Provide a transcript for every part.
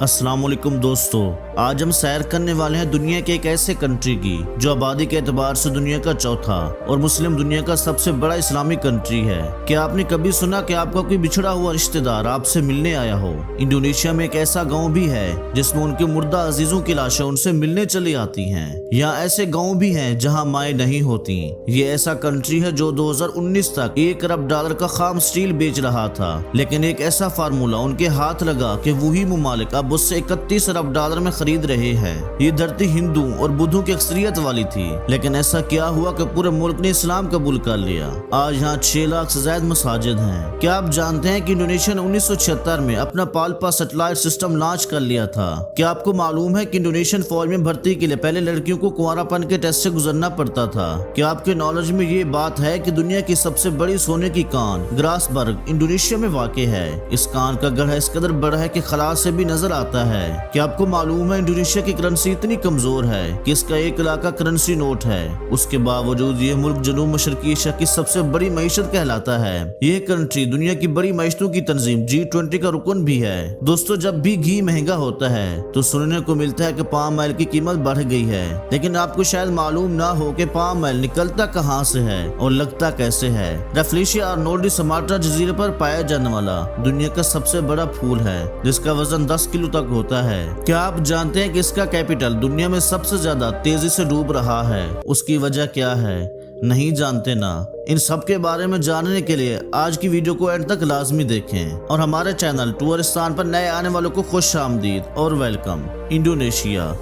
अस्सलाम वालेकुम दोस्तों, आज हम सैर करने वाले हैं दुनिया के एक ऐसे कंट्री की जो आबादी के एतबार से दुनिया का चौथा और मुस्लिम दुनिया का सबसे बड़ा इस्लामिक कंट्री है। क्या आपने कभी सुना कि आपका कोई बिछड़ा हुआ रिश्तेदार आपसे मिलने आया हो? इंडोनेशिया में एक ऐसा गांव भी है जिसमें उनके मुर्दा अजीजों की लाशें उनसे मिलने चली आती हैं। यहाँ ऐसे गाँव भी हैं जहाँ माएँ नहीं होती। ये ऐसा कंट्री है जो 2019 तक $1 अरब का खाम स्टील बेच रहा था, लेकिन एक ऐसा फार्मूला उनके हाथ लगा कि वही मुमालिक अब उससे $31 अरब में खरीद रहे हैं। ये धरती हिंदू और बुद्धों की अक्सरियत वाली थी, लेकिन ऐसा क्या हुआ कि पूरे मुल्क ने इस्लाम कबूल कर लिया। आज यहाँ 6 लाख से ज्यादा मसाजिद हैं। क्या आप जानते हैं कि इंडोनेशिया ने 1976 में अपना पाल्पा सैटेलाइट सिस्टम लॉन्च कर लिया था? क्या आपको मालूम है कि इंडोनेशियन फौज में भर्ती के लिए पहले लड़कियों को कुंवारापन के टेस्ट से गुजरना पड़ता था? क्या आपके नॉलेज में ये बात है कि दुनिया की सबसे बड़ी सोने की कान ग्रासबर्ग इंडोनेशिया में वाक़ है? इस कान का गढ़ा इस कदर बड़ा है कि खला से भी नजर आता है। क्या आपको मालूम है इंडोनेशिया की करेंसी इतनी कमजोर है कि इसका 1 लाख का करेंसी नोट है। उसके बावजूद ये मुल्क जनूब मशरकी एशिया की सबसे बड़ी मईशत कहलाता है। ये कंट्री दुनिया की बड़ी मईशतों की तंजीम G20 का रुकन भी है। दोस्तों, जब भी घी महंगा होता है तो सुनने को मिलता है कि पाम ऑयल की कीमत बढ़ गई है, लेकिन आपको शायद मालूम ना हो कि पाम ऑयल निकलता कहाँ से है और लगता कैसे है। रफलेशिया और नोर्डी सुमात्रा जजीरे पर पाया जाने वाला दुनिया का सबसे बड़ा फूल है, जिसका वजन 10 किलो तक होता है। क्या आप जानते हैं कि इसका कैपिटल दुनिया में सबसे ज्यादा तेजी से डूब रहा है? उसकी वजह क्या है? नहीं जानते ना? इन सब के बारे में जानने के लिए आज की वीडियो को एंड तक लाजमी देखें और हमारे चैनल टूरिस्तान पर नए आने वालों को खुश आमदीद और वेलकम। इंडोनेशिया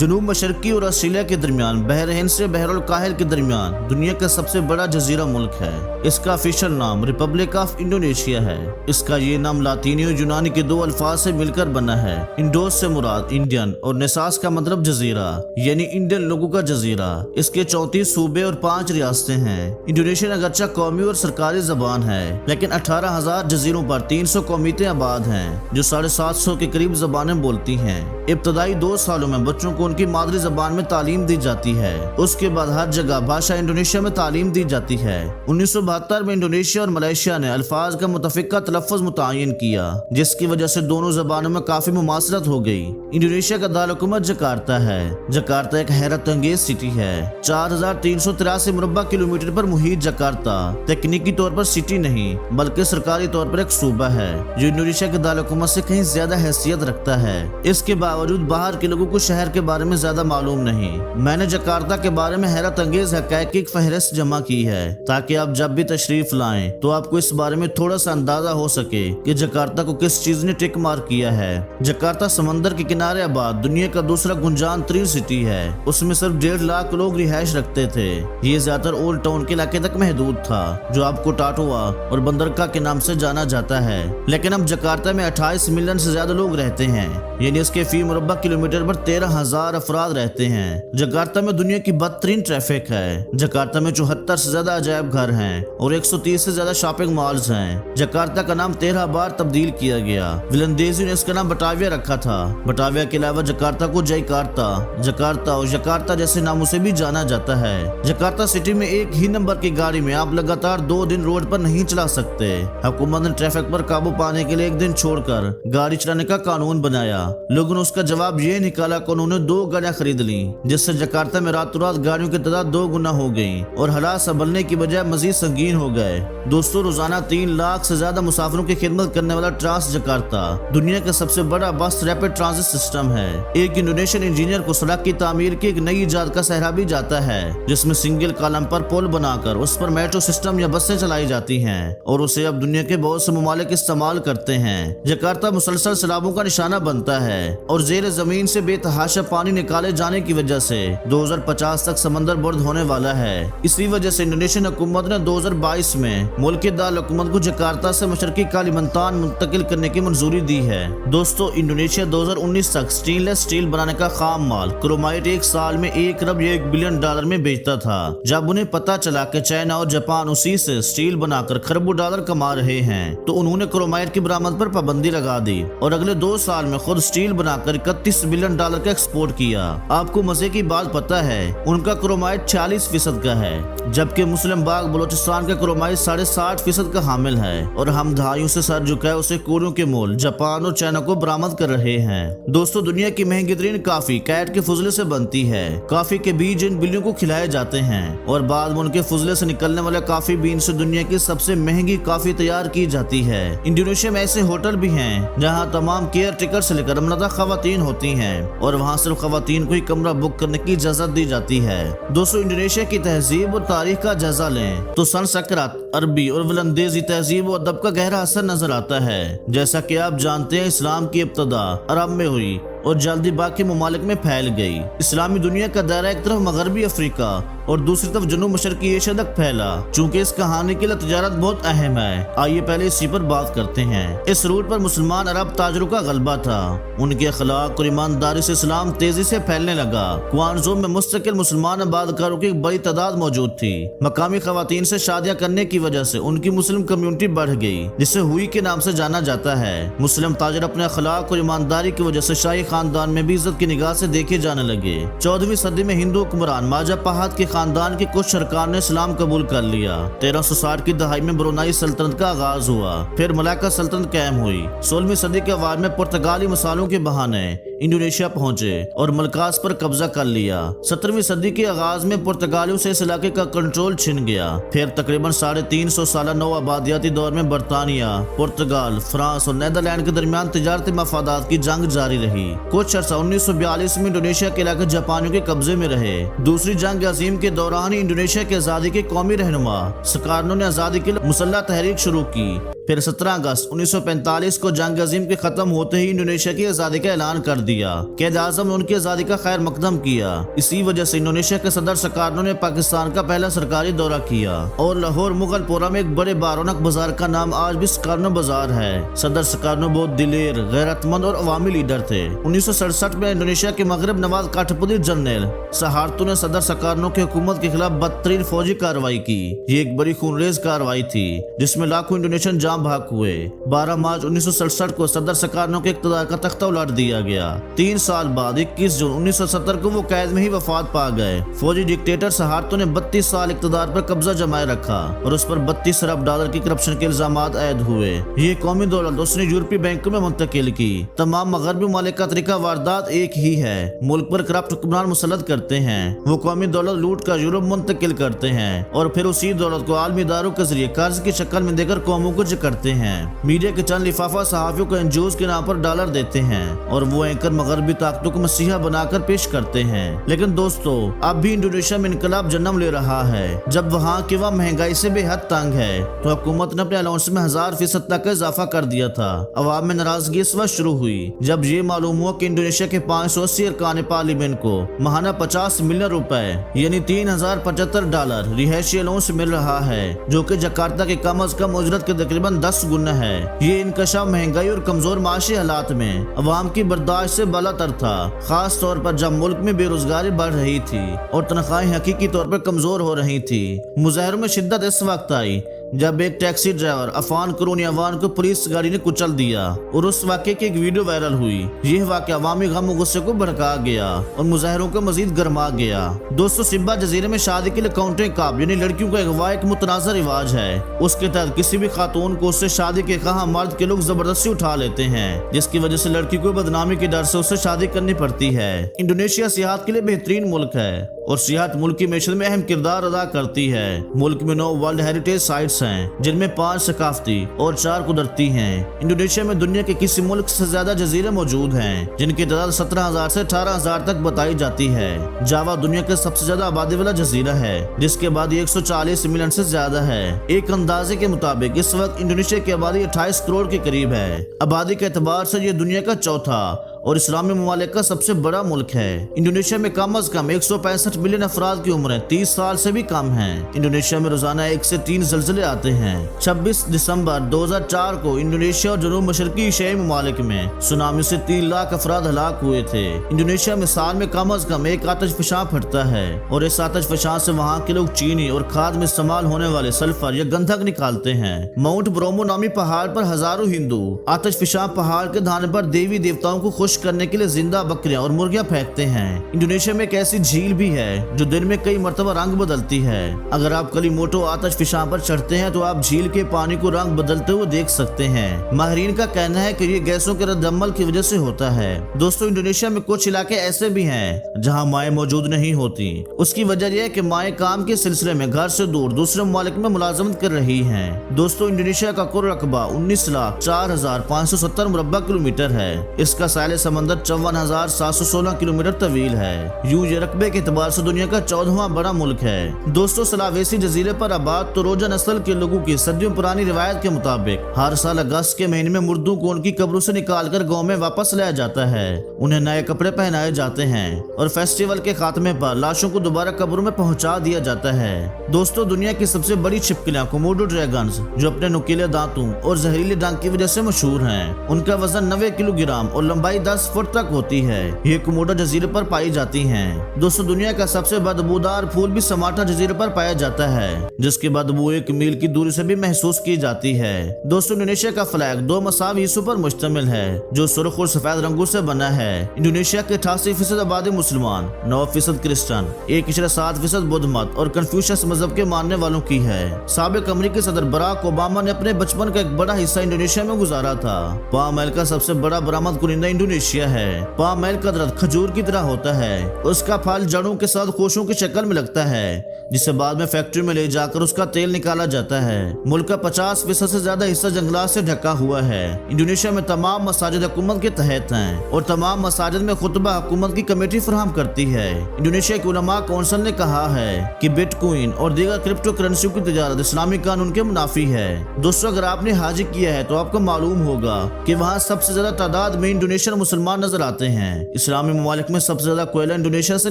जनूब मशरकी और ऑस्ट्रेलिया के दरमियान बहर हिंद से बहरुल काहिल के दरमियान दुनिया का सबसे बड़ा जजीरा मुल्क है। इसका ऑफिशियल नाम रिपब्लिक ऑफ इंडोनेशिया है। इसका ये नाम लातीनी और यूनानी के 2 अल्फाज से मिलकर बना है। इंडोस से मुराद इंडियन और नेसास का मतलब जजीरा यानी इंडियन लोगों का जजीरा। इसके 34 सूबे और 5 रियासतें हैं। इंडोनेशियन अगरचा कौमी और सरकारी जबान है, लेकिन 18,000 जजीरों पर 300 कौमियतें आबाद हैं जो 750 के करीब जबानें बोलती हैं। इब्तदाई 2 सालों में बच्चों को उनकी मादरी जबान में तालीम दी जाती है। उसके बाद हर जगह भाषा इंडोनेशिया में तालीम दी जाती है। 1972 में इंडोनेशिया और मलेशिया ने अल्फाज का मुतफिका तलफ़्फ़ुज़ मुतय्यन किया, जिसकी वजह से दोनों जबानों में काफी मुमासरत हो गई। इंडोनेशिया का दारुल-हुकूमत जकार्ता है। जकार्ता एक हैरत अंगेज सिटी है। 4383 मुरब्बा किलोमीटर पर मुहित जकार्ता तकनीकी तौर पर सिटी नहीं बल्कि सरकारी तौर पर एक सूबा है जो इंडोनेशिया के दारुल-हुकूमत से कहीं ज्यादा हैसियत रखता है। इसके बावजूद बाहर के लोगों को शहर के बारे में ज्यादा मालूम नहीं। मैंने जकार्ता के बारे में हैरत अंगेज हक़ाइक़ की एक फहरिस्त जमा की है ताकि आप जब भी तशरीफ लाएं तो आपको इस बारे में थोड़ा सा अंदाजा हो सके कि जकार्ता को किस चीज ने टिक मार किया है। जकार्ता समंदर के किनारे आबाद दुनिया का दूसरा गुंजान तरीन सिटी है। उसमें सिर्फ 1.5 लाख लोग रिहाइश रखते थे। ये ज्यादातर ओल्ड टाउन के इलाके तक महदूद था जो आपको टाटोआ और बंदरगाह के नाम से जाना जाता है, लेकिन अब जकार्ता में 28 मिलियन से ज्यादा लोग रहते हैं, यानी इसके फी मुरब्बा किलोमीटर पर 13,000 अफराद रहते हैं। जकार्ता में दुनिया की बदतरीन ट्रैफिक है। जकार्ता में 74 से ज्यादा अजायब घर हैं और 130 से ज्यादा शॉपिंग मॉल्स हैं। जकार्ता का नाम 13 बार तब्दील किया गया। विलंदेजी ने इसका नाम बटाविया रखा था। बटाविया के अलावा जकार्ता को जयकार्ता, जकार्ता और जकार्ता जैसे नामों से भी जाना जाता है। जकार्ता सिटी में एक ही नंबर की गाड़ी में आप लगातार 2 दिन रोड पर नहीं चला सकते। हुकूमत ने ट्रैफिक पर काबू पाने के लिए 1 दिन छोड़कर गाड़ी चलाने का कानून बनाया। लोगों ने उसका जवाब ये निकाला कि उन्होंने 2 गाड़ियां खरीद ली, जिससे जकार्ता में रातों रात गाड़ियों की तादाद 2 गुना हो गई और हालात संभलने की बजाय मजीद संगीन हो गए। दोस्तों, रोजाना 3 लाख से ज्यादा मुसाफिरों की खिदमत करने वाला ट्रांस जकार्ता दुनिया का सबसे बड़ा बस रैपिड ट्रांजिट सिस्टम है। एक इंडोनेशियन इंजीनियर को सड़क की तामीर की एक नई इजाद का सहरा भी जाता है, जिसमें सिंगल कॉलम पर पुल बनाकर उस पर मेट्रो सिस्टम या बसें चलाई जाती हैं और उसे अब दुनिया के बहुत से ममालिक इस्तेमाल करते हैं। जकार्ता मुसलसल सैलाबों का निशाना बनता है और जेर जमीन से बेतहाशा पानी निकाले जाने की वजह से 2050 तक समंदर बुर्द होने वाला है। इसी वजह से इंडोनेशियन हुकूमत ने 2022 में मुल्क के दारुल-हुकूमत को जकार्ता से मशरकी कालिमंतान मुंतकिल करने की मंजूरी दी है। दोस्तों, इंडोनेशिया 2019 तक स्टेनलेस स्टील बनाने का खाम माल क्रोमाइट एक साल में $1 अरब या $1 बिलियन में बेचता था। जब उन्हें पता चला कि चाइना और जापान उसी से स्टील बनाकर खरबों डॉलर कमा रहे हैं तो उन्होंने क्रोमाइट की बरामद पर पाबंदी लगा दी और अगले 2 साल में खुद स्टील बनाकर $31 बिलियन का एक्सपोर्ट سپورٹ کیا۔ آپ کو مزے کی بات پتا ہے، ان کا کرومائٹ 46% کا ہے، جبکہ مسلم باغ بلوچستان کا کرومائٹ 60.5% کا حامل ہے، اور ہم دہائیوں سے سر جھکائے اسے کوڑوں کے مول جاپان اور چائنا کو برآمد کر رہے ہیں۔ دوستو، دنیا کی مہنگی ترین کافی کیٹ کے فضلے سے بنتی ہے۔ کافی کے بیج ان بلیوں کو کھلائے جاتے ہیں اور بعد میں ان کے فضلے سے نکلنے والے کافی بین سے دنیا کی سب سے مہنگی کافی تیار کی جاتی ہے۔ انڈونیشیا میں ایسے ہوٹل بھی ہیں جہاں تمام کیئر ٹیکر سے لے کر امرتہ خواتین ہوتی ہیں، اور وہاں صرف خواتین کو ہی کمرہ بک کرنے کی اجازت دی جاتی ہے۔ دوستو، انڈونیشیا کی تہذیب اور تاریخ کا جائزہ لیں تو سنسکرت، عربی اور ولندیزی تہذیب و ادب کا گہرا اثر نظر آتا ہے۔ جیسا کہ آپ جانتے ہیں، اسلام کی ابتدا عرب میں ہوئی اور جلدی باقی ممالک میں پھیل گئی۔ اسلامی دنیا کا دائرہ ایک طرف مغربی افریقہ اور دوسری طرف جنوب مشرقی ایشیا تک پھیلا۔ چونکہ اس کہانی کے لیے تجارت بہت اہم ہے، آئیے پہلے اسی پر بات کرتے ہیں۔ اس روٹ پر مسلمان عرب تاجروں کا غلبہ تھا۔ ان کے اخلاق اور ایمانداری سے اسلام تیزی سے پھیلنے لگا۔ کوانزو میں مستقل مسلمان آبادکاروں کی ایک بڑی تعداد موجود تھی۔ مقامی خواتین سے شادیاں کرنے کی وجہ سے ان کی مسلم کمیونٹی بڑھ گئی، جسے ہوئی کے نام سے جانا جاتا ہے۔ مسلم تاجر اپنے اخلاق اور ایمانداری کی وجہ سے شاہی خاندان میں بھی عزت کی نگاہ سے دیکھے جانے لگے۔ 14ویں صدی میں ہندو حکمران ماجہ پہاد کے خاندان کے کچھ ارکان نے اسلام قبول کر لیا۔ 1360 کی دہائی میں برونائی سلطنت کا آغاز ہوا، پھر ملاکا سلطنت قائم ہوئی۔ 16ویں صدی کے اوائل میں پرتگالی مسالوں کے بہانے انڈونیشیا پہنچے اور ملکاس پر قبضہ کر لیا۔ 17ویں صدی کے آغاز میں پرتگالیوں سے اس علاقے کا کنٹرول چھن گیا۔ پھر تقریباً 350 سالہ نو آبادیاتی دور میں برطانیہ، پرتگال، فرانس اور نیدرلینڈ کے درمیان تجارتی مفادات کی جنگ جاری رہی۔ کچھ عرصہ 1942 میں انڈونیشیا کے علاقے جاپانیوں کے قبضے میں رہے۔ دوسری جنگ عظیم کے دوران ہی انڈونیشیا کی آزادی کے قومی رہنما سکارنو نے آزادی کے لیے مسلح تحریک شروع کی۔ پھر 17 اگست 1945 کو جنگ عظیم کے ختم ہوتے ہی انڈونیشیا کی آزادی کا اعلان کر دیا۔ قائد اعظم نے ان کی آزادی کا خیر مقدم کیا۔ اسی وجہ سے انڈونیشیا کے صدر سکارنو نے پاکستان کا پہلا سرکاری دورہ کیا، اور لاہور مغل پورہ میں ایک بڑے بارونق بازار کا نام آج بھی سکارنو بازار ہے۔ صدر سکارنو بہت دلیر، غیرت مند اور عوامی لیڈر تھے۔ 1967 میں انڈونیشیا کے مغرب نواز کاٹھپتی جنرل سہارتو نے صدر سکارنو کی حکومت کے خلاف بدترین فوجی کارروائی کی۔ یہ ایک بڑی خونریز کارروائی تھی جس میں لاکھوں انڈونیشین جاں بحق ہوئے۔ 12 مارچ 1967 کو صدر سکارنو کے اقتدار کا تختہ الٹ دیا گیا۔ 3 سال بعد 21 جون 1970 کو وہ قید میں ہی وفات پا گئے۔ فوجی ڈکٹیٹر سہارتو نے 32 سال اقتدار پر قبضہ جمائے رکھا اور اس پر 32 ارب ڈالر کی کرپشن کے الزامات عائد ہوئے۔ یہ قومی دولت اس نے یورپی بینکوں میں منتقل کی۔ تمام مغربی ممالک کا طریقہ واردات ایک ہی ہے، ملک پر کرپٹ حکمران مسلط کرتے ہیں۔ وہ قومی دولت لوٹ کر یورپ منتقل کرتے ہیں اور پھر اسی دولت کو عالمی اداروں کے ذریعے قرض کی شکل میں دے کر قوموں کو جکڑتے ہیں۔ میڈیا کے چند لفافہ صحافیوں کو انجوز کے نام پر ڈالر دیتے ہیں اور وہ اینکر مغربی طاقتوں کو مسیحا بنا کر پیش کرتے ہیں۔ لیکن دوستو، اب بھی انڈونیشیا میں انقلاب جنم لے رہا ہے۔ جب وہاں کی وہ مہنگائی سے بے حد تنگ ہے تو حکومت نے اپنے الاؤنس میں 1000% تک کا اضافہ کر دیا تھا۔ عوام میں ناراضگی اس وقت شروع ہوئی جب یہ معلوم ہوا کہ انڈونیشیا کے 580 ارکان پارلیمنٹ کو ماہانہ 50 ملین روپے یعنی $3075 رہائشی الاؤنس مل رہا ہے، جو کہ جکارتہ کے کم از کم اجرت کے تقریباً 10 گنا ہے۔ یہ انکشاف مہنگائی اور کمزور معاشی حالات میں عوام کی برداشت سے بالاتر تھا، خاص طور پر جب ملک میں بے روزگاری بڑھ رہی تھی اور تنخواہیں حقیقی طور پر کمزور ہو رہی تھی۔ مظاہروں میں شدت اس وقت آئی جب ایک ٹیکسی ڈرائیور عفان قرونی عوان کو پولیس گاڑی نے کچل دیا اور اس واقعے کی ایک ویڈیو وائرل ہوئی۔ یہ واقعہ عوامی غم و غصے کو بھڑکا گیا اور مظاہروں کو مزید گرما گیا۔ دوستو، سمبا جزیرے میں شادی کے لیے کاؤنٹنگ کاپ یعنی لڑکیوں کا اغوا ایک متنازع رواج ہے۔ اس کے تحت کسی بھی خاتون کو اس سے شادی کے خواہاں مرد کے لوگ زبردستی اٹھا لیتے ہیں، جس کی وجہ سے لڑکی کو بدنامی کے ڈر سے اس سے شادی کرنی پڑتی ہے۔ انڈونیشیا سیاحت کے لیے بہترین ملک ہے اور سیاحت ملک کی معیشت میں اہم کردار ادا کرتی ہے۔ ملک میں 9 ورلڈ ہیریٹیج سائٹس ہیں، جن میں 5 ثقافتی اور 4 قدرتی ہیں۔ انڈونیشیا میں دنیا کے کسی ملک سے زیادہ جزیرے موجود ہیں، جن کی تعداد 17,000 سے 18,000 تک بتائی جاتی ہے۔ جاوا دنیا کا سب سے زیادہ آبادی والا جزیرہ ہے، جس کے بعد 140 ملین سے زیادہ ہے۔ ایک اندازے کے مطابق اس وقت انڈونیشیا کی آبادی 28 کروڑ کے قریب ہے۔ آبادی کے اعتبار سے یہ دنیا کا چوتھا اور اسلامی ممالک کا سب سے بڑا ملک ہے۔ انڈونیشیا میں کم از کم 165 ملین افراد کی عمریں 30 سال سے بھی کم ہیں۔ انڈونیشیا میں روزانہ 1 سے 3 زلزلے آتے ہیں۔ 26 دسمبر 2004 کو انڈونیشیا اور جنوب مشرقی ایشیائی ممالک میں سونامی سے 3 لاکھ افراد ہلاک ہوئے تھے۔ انڈونیشیا میں سال میں کم از کم 1 آتش فشاں پھٹتا ہے اور اس آتش فشاں سے وہاں کے لوگ چینی اور کھاد میں استعمال ہونے والے سلفر یا گندھک نکالتے ہیں۔ ماؤنٹ برومو نامی پہاڑ پر ہزاروں ہندو آتش فشاں پہاڑ کے دھانے پر دیوی دیوتاؤں کو خوش गोश्त करने के लिए जिंदा बकरियां और मुर्गियां फेंकते हैं। इंडोनेशिया में एक ऐसी झील भी है जो दिन में कई मरतबा रंग बदलती है। अगर आप कलीमोटो आतश फिशा पर चढ़ते हैं तो आप झील के पानी को रंग बदलते हुए देख सकते हैं। माहिरीन का कहना है कि ये गैसों के रद्दअमल की वजह से होता है। दोस्तों, इंडोनेशिया में कुछ इलाके ऐसे भी हैं जहाँ माएँ मौजूद नहीं होती। उसकी वजह यह है कि माएँ काम के सिलसिले में घर से दूर दूसरे मुमालिक में मुलाजमत कर रही हैं। दोस्तों, इंडोनेशिया का कुल रकबा 19,04,570 मुरब्बा किलोमीटर है। इसका साहिल समंदर 54,716 किलोमीटर तवील है। यूं ये रकबे के एतबार से दुनिया का 14वां बड़ा मुल्क है। दोस्तों, सलावेसी जजीरे पर आबाद तोरोजा नस्ल के लोगों की सदियों पुरानी रिवायत के मुताबिक हर साल अगस्त के महीने में मुर्दों को उनकी कब्रों से निकालकर गांव में वापस लाया जाता है। उन्हें नए कपड़े पहनाए जाते हैं और फेस्टिवल के खात्मे पर लाशों को दोबारा कब्रों में पहुंचा दिया जाता है। दोस्तों, दुनिया की सबसे बड़ी छिपकलियां कोमोडो ड्रैगन्स, जो अपने नुकीले दांतों और जहरीले डांक की वजह से मशहूर हैं। उनका वजन 90 किलोग्राम और लंबाई 10 फुट तक होती है। ये कोमोडो जजीरे पर पाई जाती हैं। दोस्तों, दुनिया का सबसे बदबूदार फूल भी समाटा जजीरे पर पाया जाता है, जिसकी बदबू 1 मील की दूरी से भी महसूस की जाती है। दोस्तों, इंडोनेशिया का फ्लैग 2 मसावी हिस्सों पर मुश्तमिल है, जो सुर्ख और सफेद रंगों से बना है। इंडोनेशिया के 88% आबादी मुसलमान, 9% क्रिश्चियन, 1.7% बुद्ध मत और कन्फ्यूशियस मजहब के मानने वालों की है। साबिक अमेरिकी सदर बराक ओबामा ने अपने बचपन का एक बड़ा हिस्सा इंडोनेशिया में गुजारा था। पाम ऑयल का सबसे बड़ा बरामद कुनिंदा इंडोनेशिया है। पाम ऑयल का दरख्त खजूर की तरह होता है। उसका फल जड़ों के साथ कोशों की शक्ल में लगता है, जिसे बाद में फैक्ट्री में ले जाकर उसका तेल निकाला जाता है। मुल्क का 50% से ज्यादा हिस्सा जंगलात से ढका हुआ है। इंडोनेशिया में तमाम मसाजिद हुकूमत के तहत हैं और तमाम मसाजिद में खुतबा हुकूमत की कमेटी फराहम करती है। इंडोनेशिया के उलमा कौंसिल ने कहा है कि बिटकॉइन और दीगर क्रिप्टो करेंसियों की तिजारत इस्लामी कानून के मुनाफी है। दोस्तों, अगर आपने हाजी किया है तो आपको मालूम होगा कि वहाँ सबसे ज्यादा तादाद में इंडोनेशियन मुसलमान नजर आते हैं। इस्लामी ममालिक में सबसे ज्यादा कोयला इंडोनेशिया से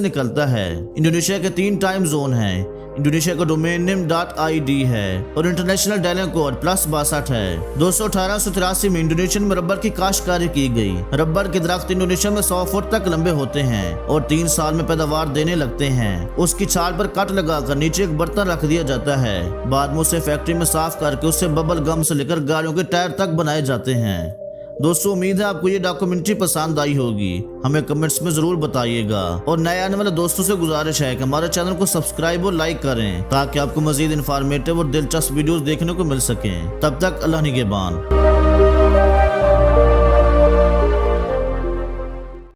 निकलता है। इंडोनेशिया के 3 टाइम जोन हैं। इंडोनेशिया का डोमेन नेम .id है और इंटरनेशनल डायलिंग कोड +62 है। 1883 में इंडोनेशियन में रबर की काश्तकारी की गई। रबर के दरख्त इंडोनेशिया में 100 फुट तक लंबे होते हैं और 3 साल में पैदावार देने लगते हैं। उसकी छाल पर कट लगाकर नीचे एक बर्तन रख दिया जाता है। बाद में उसे फैक्ट्री में साफ करके उससे बबल गम से लेकर गाड़ियों के टायर तक बनाए जाते हैं। दोस्तों, उम्मीद है आपको ये डॉक्यूमेंट्री पसंद आई होगी। हमें कमेंट्स में जरूर बताइएगा और नए आने वाले दोस्तों से गुजारिश है कि हमारे चैनल को सब्सक्राइब और लाइक करें ताकि आपको मजीद इंफॉर्मेटिव और दिलचस्प वीडियोस देखने को मिल सकें। तब तक अल्लाह निगहबान।